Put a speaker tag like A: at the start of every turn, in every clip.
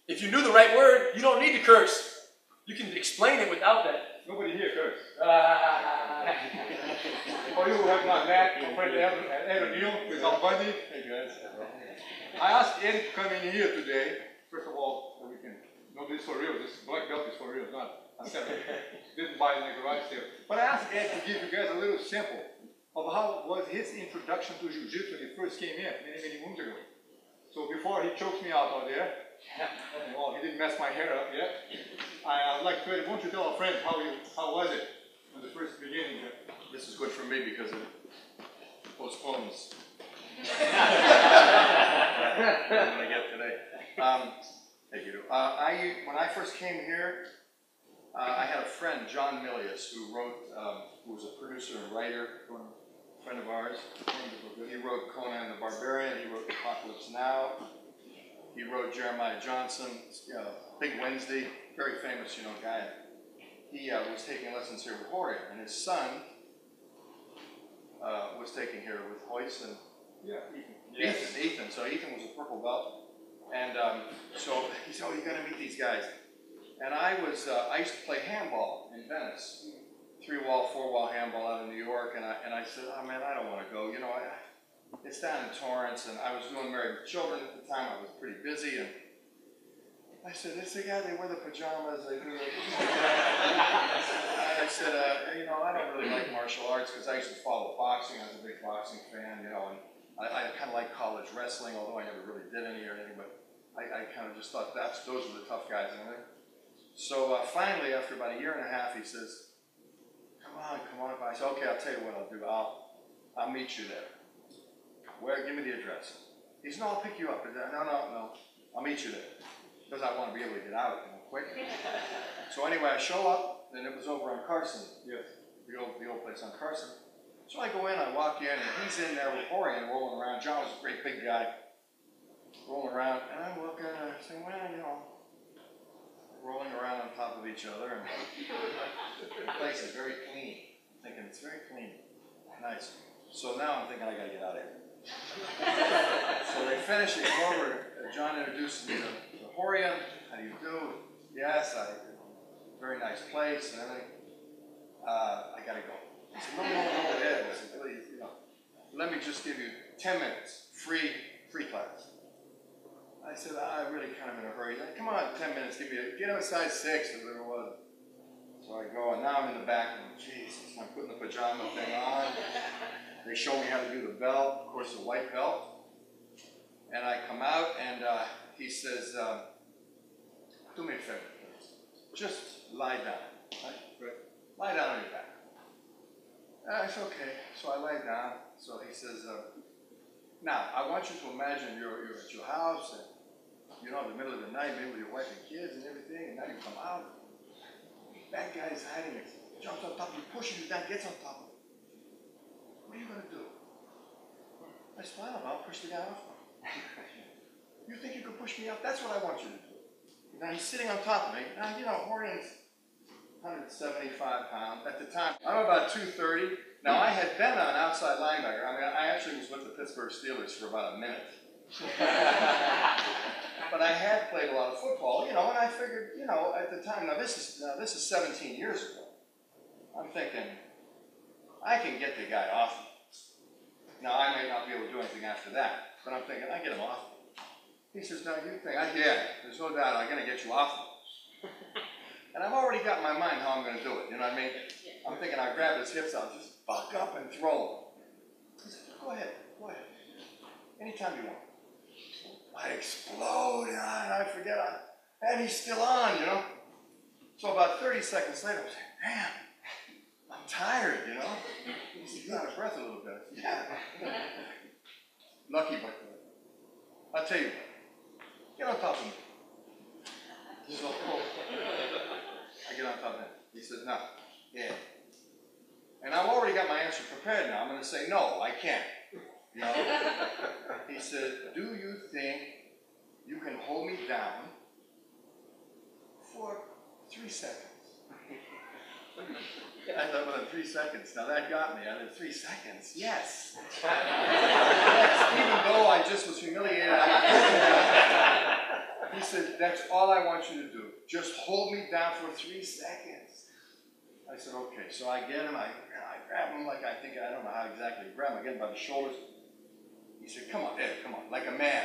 A: If you knew the right word, you don't need to curse. You can explain it without that.
B: Nobody here curse. For you who have not met, my friend Ed O'Neill with Bundy. Hey guys. I asked Ed to come in here today. First of all, so we can know this for real. This black belt is for real, not a separate. Didn't buy it in the garage sale. But I asked Ed to give you guys a little sample of how was his introduction to Jiu-Jitsu when he first came in many moons ago. So before he chokes me out there, well, he didn't mess my hair up yet. I'd like to, why don't you tell our friends how was it in the first beginning?
C: This is good for me because it postpones what I get today. Thank you. When I first came here, I had a friend, John Milius, who was a producer and writer, a friend of ours. He wrote Conan the Barbarian, he wrote Apocalypse Now, he wrote Jeremiah Johnson, Big Wednesday, very famous, guy. He was taking lessons here with Jorge, and his son was taking here with Hoyce and Ethan. So Ethan was a purple belt, and so he said, "Oh, you got to meet these guys." And I used to play handball in Venice, 3-wall, 4-wall handball out of New York, and I said, "Oh man, I don't want to go. It's down in Torrance, and I was doing Married with Children at the time. I was pretty busy, and I said, it's the guy, they wear the pajamas, they do it." I said, I don't really like martial arts because I used to follow boxing. I was a big boxing fan, and I kind of like college wrestling, although I never really did any or anything, but I kind of just thought those were the tough guys and everything. So finally, after about a year and a half, he says, come on. I said, okay, I'll tell you what I'll do. I'll meet you there. Give me the address. He said, no, I'll pick you up. I said, no, I'll meet you there. Because I want to be able to get out quick. So anyway, I show up, and it was over on Carson. Yes. The old place on Carson. So I go in, I walk in, and he's in there with Jorge and rolling around. John was a great big guy, rolling around, and I walk in and I say, well, rolling around on top of each other, and the place is very clean. I'm thinking, it's very clean. Nice. So now I'm thinking, I got to get out of here. So they finish, they come over, John introduces me to Horian. How do you do? Yes, very nice place and everything. I got to go. He said, no, Ed. I said, please, let me just give you 10 minutes, free class. I said, I'm really kind of in a hurry. He's like, come on, 10 minutes, get him a size 6 or whatever it was. So I go, and now I'm in the back, and Jesus, I'm putting the pajama thing on. They show me how to do the belt, of course, the white belt. And I come out, and he says, do me a favor, please. Just lie down. Right? Lie down on your back. I said, okay. So I lie down. So he says, now, I want you to imagine you're at your house, and in the middle of the night, maybe with your wife and kids and everything, and now you come out. That guy's hiding it. Jumps on top of you, pushes you down, gets on top of you. What are you going to do? I said, I don't know, I'll push the guy off. You think you could push me up? That's what I want you to do. Now he's sitting on top of me. Now, Horian's 175 pounds. At the time, I'm about 230. Now, I had been an outside linebacker. I actually was with the Pittsburgh Steelers for about a minute. But I had played a lot of football, and I figured, at the time, now this is 17 years ago. I'm thinking, I can get the guy off me. Now, I may not be able to do anything after that, but I'm thinking, I get him off me. He says, no, you think, there's no doubt I'm going to get you off me. And I've already got in my mind how I'm going to do it, you know what I mean? I'm thinking, I'll grab his hips, I'll just buck up and throw him. He said, go ahead. Anytime you want. I explode, and I forget, and he's still on, So about 30 seconds later, I say, damn, I'm tired, He said, you're out of breath a little bit. Yeah. Lucky, but I'll tell you what, get on top of me. So I get on top of him. He said, no, yeah. And I've already got my answer prepared now. I'm going to say, no, I can't. He said, do you think you can hold me down for 3 seconds? I thought, well, 3 seconds. Now that got me. I said, 3 seconds? Yes. Yes. Even though I just was humiliated, I got him down. He said, that's all I want you to do. Just hold me down for 3 seconds. I said, okay. So I get him, I grab him like I don't know how exactly, grab him again by the shoulders. He said, come on, Ed, come on, like a man.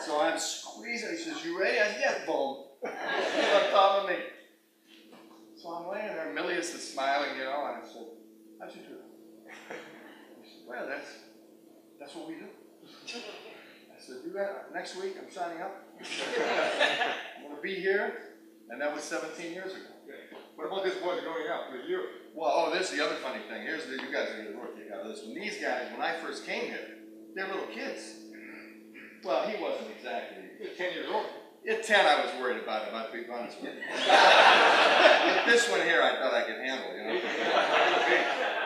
C: So I'm squeezing. He says, you ready? I said, yeah, boom. He's on top of me. So I'm laying there, Milius is smiling, you know, and I said, how'd you do that? He said, well, that's what we do. I said, do that next week, I'm signing up. I'm going to be here. And that was 17 years ago.
B: What about this boy growing up with you?
C: Well, this is the other funny thing. Here's you guys are going to rookie out of this one. These guys, when I first came here, they're little kids. Well, he wasn't exactly.
B: He was 10 years old.
C: At 10, I was worried about him, I'll be honest with you. But this one here, I thought I could handle, you know.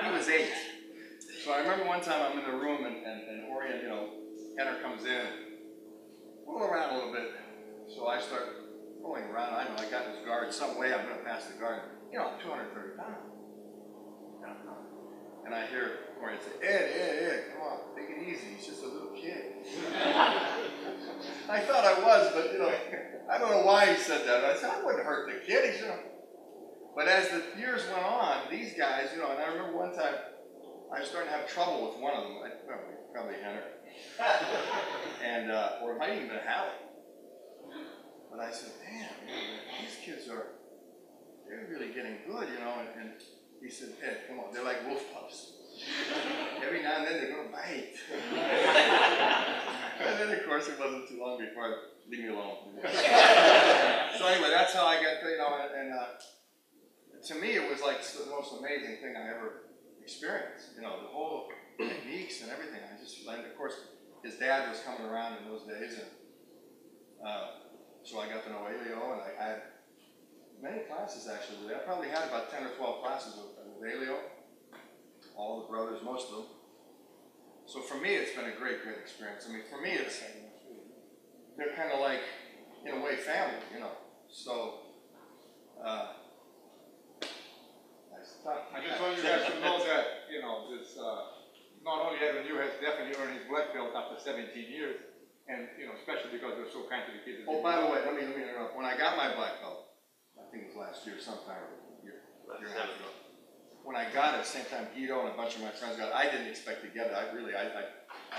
C: He was 8. So I remember one time I'm in the room and Orion, you know, Henner comes in, roll around a little bit. So I start rolling around. I know I got this guard some way. I'm going to pass the guard. You know, I'm 230 pounds. And I hear Orion say, Ed, come on, take it easy. He's just a little kid. I thought I was, but, you know, I don't know why he said that. I said, I wouldn't hurt the kid. He said, but as the years went on, these guys, you know, and I remember one time I was starting to have trouble with one of them. Probably Henner. And, or it might even been Howie. But I said, damn, these kids they're really getting good, you know. And he said, Ed, come on, they're like wolf pups. Every now and then they're going to bite. And then, of course, it wasn't too long before I leave me alone. So anyway, that's how I got, you know, and to me it was like the most amazing thing I ever experienced. You know, the whole techniques and everything. And of course, his dad was coming around in those days, and so I got to know Elio, and I had many classes actually with him. I probably had about 10 or 12 classes with Elio, all the brothers, most of them. So for me, it's been a great, great experience. I mean, for me, they're kind of like, in a way, family, you know. So,
B: I just want you guys to know that, you know, this, not only Edwin, you has definitely earned his black belt after 17 years, and, you know, especially because they're so kind to the kids.
C: Oh, by the way, let me interrupt. When I got my black belt, I think it was last year sometime, year and a half ago. When I got it, same time Guido and a bunch of my friends got it, I didn't expect to get it. I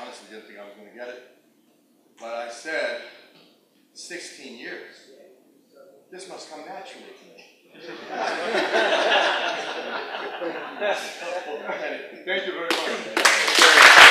C: honestly didn't think I was going to get it. But I said, 16 years. This must come naturally to me.
B: Thank you very much.